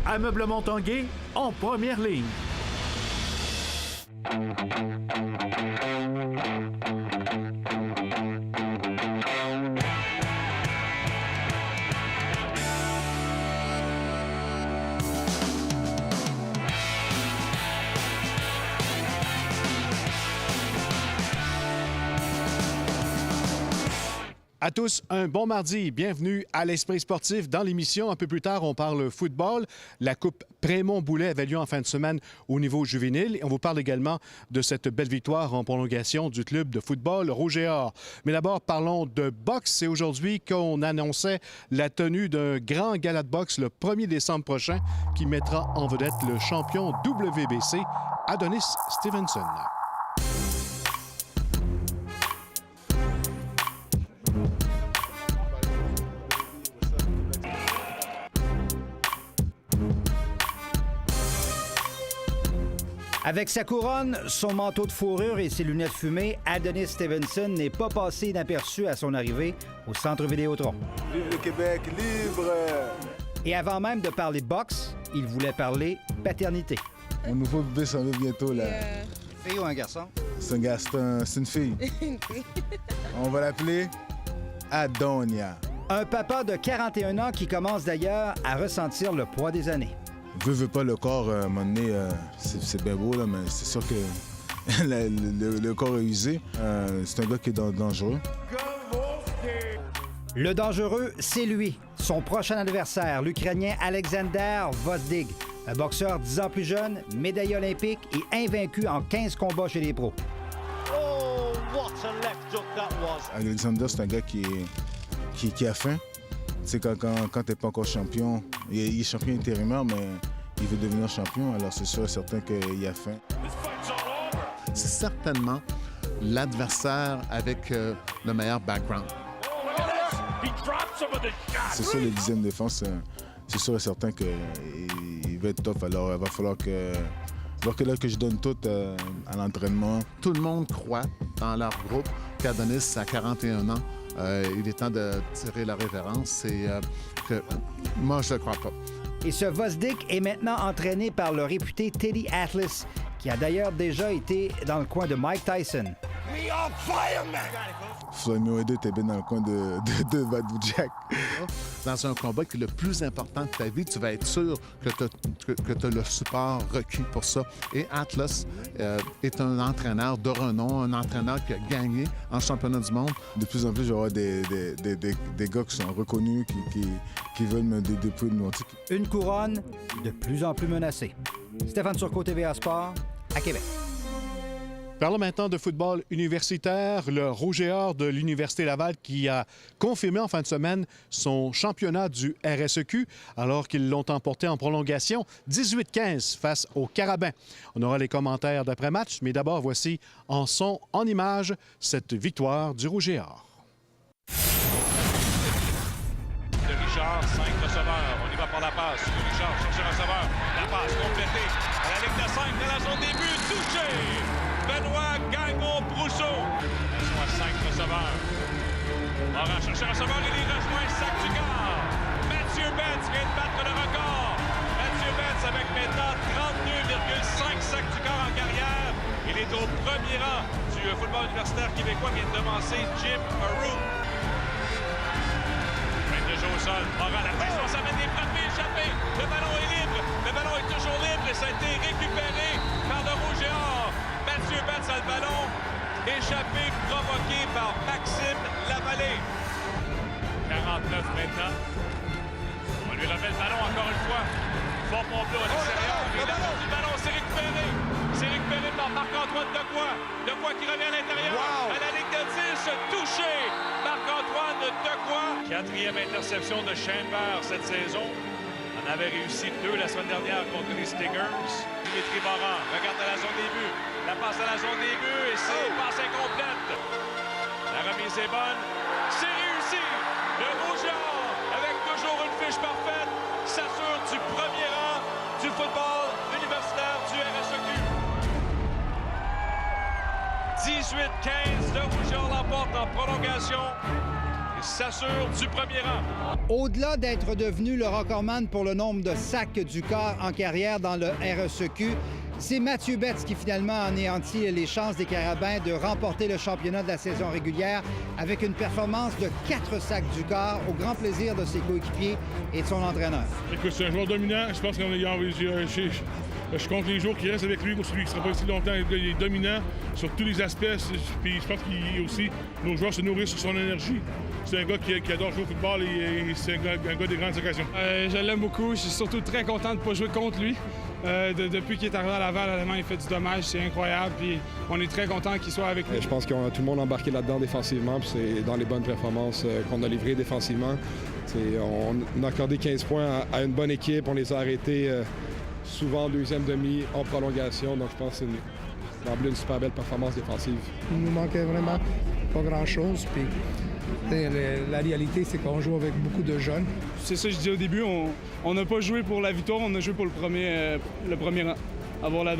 Ameublement Tanguay en première ligne. À tous, un bon mardi. Bienvenue à l'Esprit sportif. Dans l'émission, un peu plus tard, on parle football. La Coupe Prémont-Boulet avait lieu en fin de semaine au niveau juvénile. Et on vous parle également de cette belle victoire en prolongation du club de football Rouge et Or. Mais d'abord, parlons de boxe. C'est aujourd'hui qu'on annonçait la tenue d'un grand gala de boxe le 1er décembre prochain qui mettra en vedette le champion WBC, Adonis Stevenson. Avec sa couronne, son manteau de fourrure et ses lunettes fumées, Adonis Stevenson n'est pas passé inaperçu à son arrivée au Centre Vidéotron. Vive le Québec libre! Et avant même de parler boxe, il voulait parler paternité. Mon nouveau bébé s'en va bientôt, là. Fille ou un garçon? C'est un gars, c'est une fille. On va l'appeler Adonia. Un papa de 41 ans qui commence d'ailleurs à ressentir le poids des années. Veux pas le corps, à un moment donné, c'est bien beau, là, mais c'est sûr que le corps est usé. C'est un gars qui est dangereux. Le dangereux, c'est lui, son prochain adversaire, l'Ukrainien Alexander Gvozdyk, un boxeur 10 ans plus jeune, médaille olympique et invaincu en 15 combats chez les pros. Oh, what a left hook that was! Alexander, c'est un gars qui a faim. Tu sais, quand t'es pas encore champion, il est champion intérimaire, mais il veut devenir champion, alors c'est sûr et certain qu'il a faim. C'est certainement l'adversaire avec le meilleur background. C'est sûr, le 10e défense, c'est sûr et certain qu'il va être tough, alors il va falloir que je donne tout à l'entraînement. Tout le monde croit dans leur groupe qu'Adonis, à 41 ans, il est temps de tirer la révérence et que moi, je ne crois pas. Et ce Gvozdyk est maintenant entraîné par le réputé Teddy Atlas, qui a d'ailleurs déjà été dans le coin de Mike Tyson. Floyd Mayweather était bien dans le coin de Badou Jack. Dans un combat qui est le plus important de ta vie, tu vas être sûr que tu as le support requis pour ça. Et Atlas est un entraîneur de renom, un entraîneur qui a gagné en championnat du monde. De plus en plus, je vais avoir des gars qui sont reconnus, qui veulent me dépouiller de mon titre. Une couronne de plus en plus menacée. Stéphane Turcot, TVA Sport, à Québec. Parlons maintenant de football universitaire. Le Rouge et Or de l'Université Laval qui a confirmé en fin de semaine son championnat du RSEQ alors qu'ils l'ont emporté en prolongation 18-15 face aux Carabins. On aura les commentaires d'après-match, mais d'abord, voici en son, en image, cette victoire du Rouge et Or. De Richard, 5 receveurs. On y va par la passe. De Richard, cherche le receveur. La passe complétée. À la ligne de 5, dans la zone début, touché! Benoît Gagnon-Brousseau. Attention à 5 receveurs. Morin cherche le receveur, il y rejoint Sac-du-Gard. Mathieu Betts vient de battre le record. Mathieu Betts avec maintenant 32,5 Sac-du-Gard en carrière. Il est au premier rang du football universitaire québécois, vient de devancer Jim Aroux. De jeu au sol. Morin, la pression, ça mène des frappes échappées. Le ballon est libre. Le ballon est toujours libre et ça a été récupéré par le Rouge et Or. Mathieu Betts a le ballon. Échappé, provoqué par Maxime Lavallée. 49 maintenant. On lui remet le ballon encore une fois. Fort Pompeu à l'extérieur. Il a perdu le ballon, c'est récupéré. C'est récupéré par Marc-Antoine Dequoy. Dequoy qui revient à l'intérieur. À la ligne de 10, touché. Marc-Antoine Dequoy. 4e interception de Chambers cette saison. On avait réussi 2 la semaine dernière contre les Stingers. Dimitri Morin regarde à la zone des buts. La passe à la zone des buts et c'est passe incomplète. La remise est bonne. C'est réussi. Le Rouge et Or, avec toujours une fiche parfaite, s'assure du premier rang du football universitaire du RSEQ. 18-15, le Rouge et Or l'emporte en prolongation. Et s'assure du premier rang. Au-delà d'être devenu le recordman pour le nombre de sacs du corps en carrière dans le RSEQ, c'est Mathieu Betts qui finalement anéantit les chances des Carabins de remporter le championnat de la saison régulière avec une performance de 4 sacs du corps au grand plaisir de ses coéquipiers et de son entraîneur. Écoute, c'est un joueur dominant. Je pense je compte les jours qui restent avec lui, celui qui ne sera pas ici longtemps. Il est dominant sur tous les aspects. Puis je pense qu'il aussi, nos joueurs se nourrissent sur son énergie. C'est un gars qui adore jouer au football et c'est un gars des grandes occasions. Je l'aime beaucoup. Je suis surtout très content de ne pas jouer contre lui. Depuis qu'il est arrivé à Laval, honnêtement, il fait du dommage. C'est incroyable. Puis on est très content qu'il soit avec nous. Je pense qu'on a tout le monde embarqué là-dedans défensivement. Puis c'est dans les bonnes performances qu'on a livrées défensivement. On a accordé 15 points à une bonne équipe. On les a arrêtés souvent en deuxième demi, en prolongation. Donc je pense que c'est une super belle performance défensive. Il nous manquait vraiment pas grand-chose. Puis la réalité, c'est qu'on joue avec beaucoup de jeunes. C'est ça que je disais au début. On n'a pas joué pour la victoire, on a joué pour le premier rang. Avoir la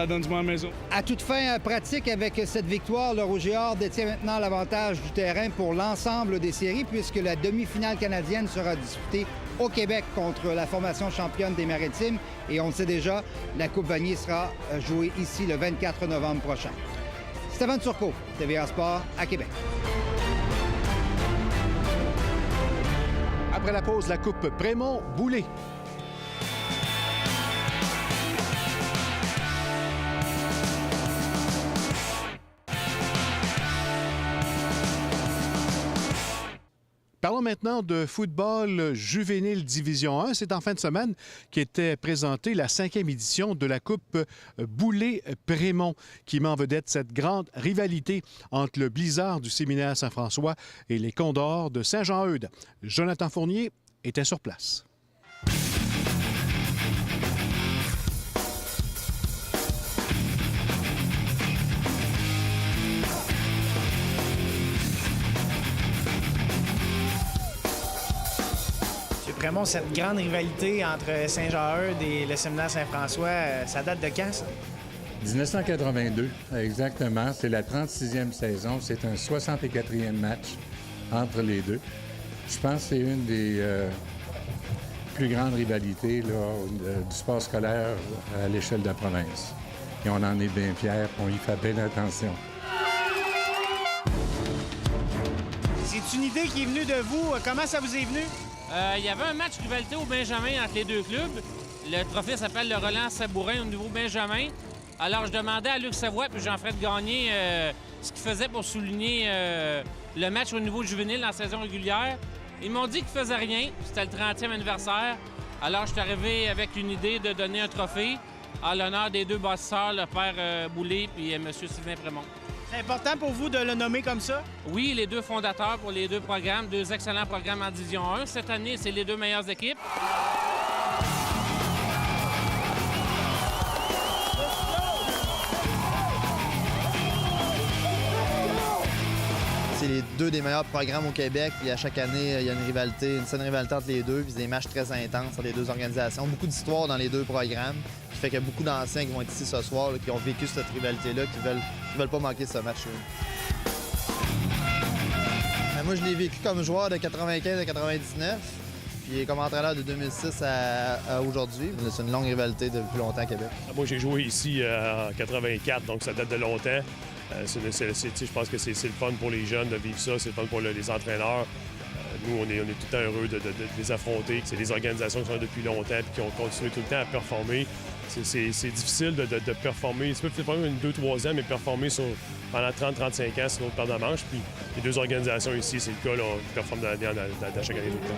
donne du moins à la maison. À toute fin pratique, avec cette victoire, le Rouge et Or détient maintenant l'avantage du terrain pour l'ensemble des séries puisque la demi-finale canadienne sera disputée au Québec contre la formation championne des Maritimes. Et on le sait déjà, la Coupe Vanier sera jouée ici le 24 novembre prochain. Stéphane Turcot, TVA Sport à Québec. Après la pause, la Coupe Prémont-Boulay. Parlons maintenant de football juvénile Division 1. C'est en fin de semaine qu'était présentée la 5e édition de la Coupe Boulay-Prémont, qui met en vedette cette grande rivalité entre le Blizzard du Séminaire Saint-François et les Condors de Saint-Jean-Eudes. Jonathan Fournier était sur place. Vraiment, cette grande rivalité entre Saint-Jean-Eudes et le Séminaire Saint-François, ça date de quand, ça? 1982, exactement. C'est la 36e saison. C'est un 64e match entre les deux. Je pense que c'est une des plus grandes rivalités là, du sport scolaire à l'échelle de la province. Et on en est bien fiers. On y fait bien attention. C'est une idée qui est venue de vous. Comment ça vous est venu? Il y avait un match rivalité au Benjamin entre les deux clubs. Le trophée s'appelle le Roland Sabourin au niveau Benjamin. Alors, je demandais à Luc Savoie et Jean-Fred Gagné ce qu'ils faisaient pour souligner le match au niveau juvénile en saison régulière. Ils m'ont dit qu'ils ne faisaient rien. C'était le 30e anniversaire. Alors, je suis arrivé avec une idée de donner un trophée en l'honneur des deux bâtisseurs, le père Boulay et M. Sylvain Prémont. C'est important pour vous de le nommer comme ça? Oui, les deux fondateurs pour les deux programmes, deux excellents programmes en Division 1. Cette année, c'est les deux meilleures équipes. C'est les deux des meilleurs programmes au Québec, puis à chaque année, il y a une rivalité, une saine rivalité entre les deux, puis des matchs très intenses entre les deux organisations. Beaucoup d'histoires dans les deux programmes, qui fait qu'il y a beaucoup d'anciens qui vont être ici ce soir, là, qui ont vécu cette rivalité-là, qui veulent pas manquer ce match-là. Moi, je l'ai vécu comme joueur de 95 à 99, puis comme entraîneur de 2006 à aujourd'hui. C'est une longue rivalité depuis longtemps à Québec. Moi, j'ai joué ici en 84, donc ça date de longtemps. Je pense que c'est le fun pour les jeunes de vivre ça, c'est le fun pour les entraîneurs. Nous, on est tout le temps heureux de les affronter. C'est des organisations qui sont là depuis longtemps et qui ont continué tout le temps à performer. C'est difficile de performer. Tu peux performer une 2-3 ans, mais performer pendant 30-35 ans, c'est une autre paire de manches. Puis les deux organisations ici, c'est le cas, là, on performe dans chaque année tout le temps.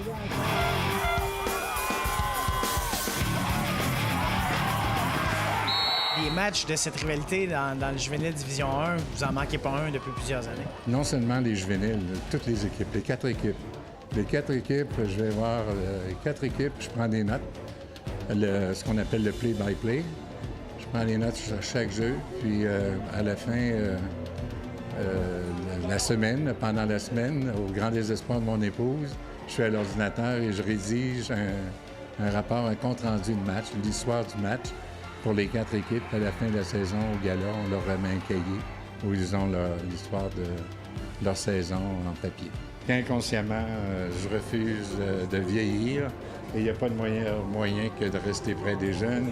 Les matchs de cette rivalité dans le juvénile Division 1, vous en manquez pas un depuis plusieurs années? Non seulement les juvéniles, toutes les équipes, les 4 équipes. Les 4 équipes, je vais voir les 4 équipes, je prends des notes, ce qu'on appelle le play-by-play. Je prends des notes sur chaque jeu, puis à la fin, pendant la semaine, au grand désespoir de mon épouse, je suis à l'ordinateur et je rédige un rapport, un compte-rendu de match, l'histoire du match. Pour les 4 équipes, à la fin de la saison, au gala, on leur remet un cahier où ils ont l'histoire de leur saison en papier. qu'inconsciemment, je refuse de vieillir. Et il n'y a pas de moyen que de rester près des jeunes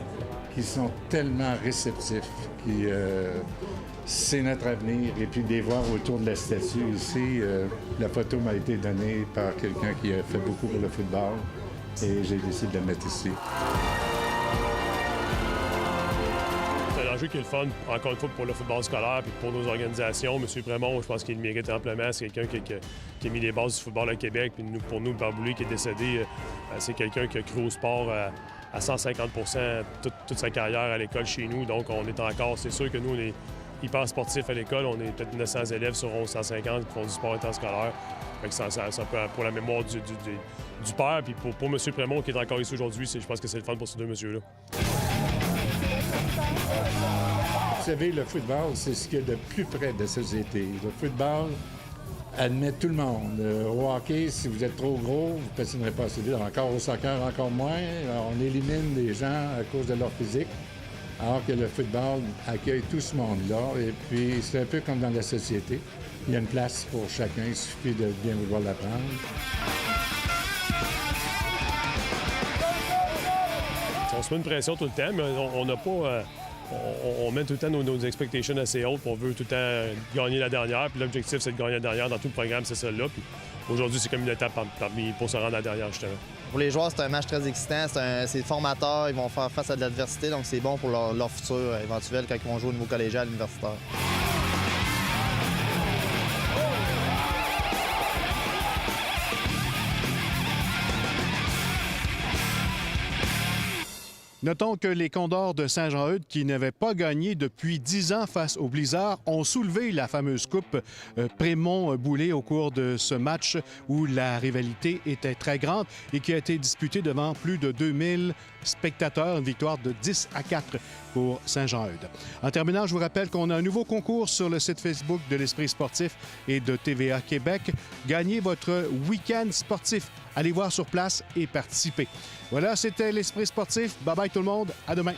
qui sont tellement réceptifs, c'est notre avenir. Et puis de les voir autour de la statue ici, la photo m'a été donnée par quelqu'un qui a fait beaucoup pour le football et j'ai décidé de la mettre ici. C'est un enjeu qui est le fun, encore une fois, pour le football scolaire et pour nos organisations. M. Prémont, je pense qu'il le mérite amplement. C'est quelqu'un qui a mis les bases du football au Québec. Puis pour nous, le Père Boulay qui est décédé, c'est quelqu'un qui a cru au sport à 150 toute sa carrière à l'école chez nous. Donc, on est encore, c'est sûr que nous, on est hyper sportifs à l'école. On est peut-être 900 élèves sur 1150 qui font du sport étant scolaire. Fait que ça peut, pour la mémoire du père. Puis pour M. Prémont qui est encore ici aujourd'hui, je pense que c'est le fun pour ces deux messieurs-là. Vous savez, le football, c'est ce qu'il y a de plus près de la société. Le football admet tout le monde. Au hockey, si vous êtes trop gros, vous ne patinerez pas assez vite. Encore au soccer, encore moins. On élimine les gens à cause de leur physique, alors que le football accueille tout ce monde-là. Et puis, c'est un peu comme dans la société. Il y a une place pour chacun. Il suffit de bien vouloir la prendre. On se met une pression tout le temps, mais on n'a pas... On met tout le temps nos expectations assez hautes. On veut tout le temps gagner la dernière. Puis l'objectif, c'est de gagner la dernière. Dans tout le programme, c'est celle-là. Puis aujourd'hui, c'est comme une étape pour se rendre à la dernière, justement. Pour les joueurs, c'est un match très excitant. C'est formateur. Ils vont faire face à de l'adversité. Donc, c'est bon pour leur futur éventuel quand ils vont jouer au niveau collégial universitaire. Notons que les Condors de Saint-Jean-Eudes, qui n'avaient pas gagné depuis 10 ans face aux Blizzards, ont soulevé la fameuse coupe Prémont-Boulay au cours de ce match où la rivalité était très grande et qui a été disputée devant plus de 2000 spectateurs. Une victoire de 10-4 pour Saint-Jean-Eudes. En terminant, je vous rappelle qu'on a un nouveau concours sur le site Facebook de l'Esprit sportif et de TVA Québec. Gagnez votre week-end sportif. Allez voir sur place et participez. Voilà, c'était l'Esprit sportif. Bye-bye tout le monde. À demain.